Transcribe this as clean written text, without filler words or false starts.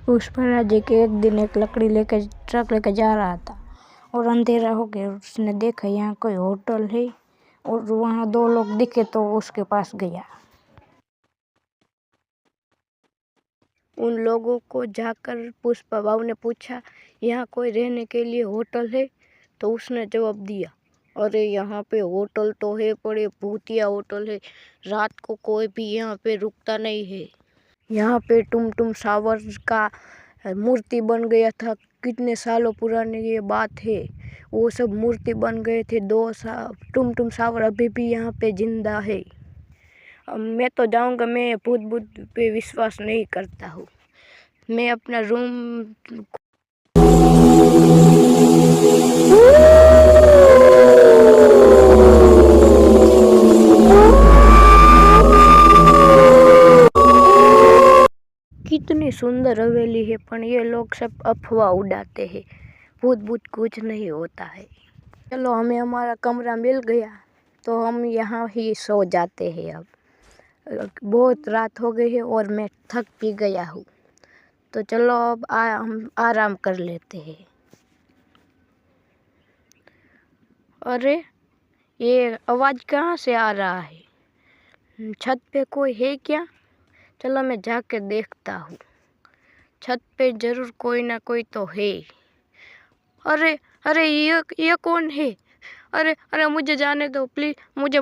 पुष्पराज जी के एक दिन एक लकड़ी लेके ट्रक लेके जा रहा था और अंधेरा हो गया। उसने देखा यहाँ कोई होटल है और वहाँ दो लोग दिखे तो उसके पास गया। उन लोगों को जाकर पुष्पा बाबू ने पूछा, यहाँ कोई रहने के लिए होटल है? तो उसने जवाब दिया, अरे यहाँ पे होटल तो है पर ये भूतिया होटल है, रात को कोई भी यहाँ पे रुकता नहीं है। यहाँ पे टुमटुम सावर का मूर्ति बन गया था, कितने सालों पुरानी ये बात है। वो सब मूर्ति बन गए थे। टुमटुम सावर अभी भी यहाँ पे जिंदा है। मैं तो जाऊँगा, मैं भूत पे विश्वास नहीं करता हूँ। मैं अपना रूम कितनी सुंदर हवेली है, पर ये लोग सब अफवाह उड़ाते हैं। भूत कुछ नहीं होता है। चलो, हमें हमारा कमरा मिल गया तो हम यहाँ ही सो जाते हैं। अब बहुत रात हो गई है और मैं थक भी गया हूँ, तो चलो अब हम आराम कर लेते हैं। अरे ये आवाज़ कहाँ से आ रहा है? छत पे कोई है क्या? चलो मैं जाके देखता हूँ। छत पे जरूर कोई ना कोई तो है। अरे अरे ये कौन है? अरे मुझे जाने दो प्लीज, मुझे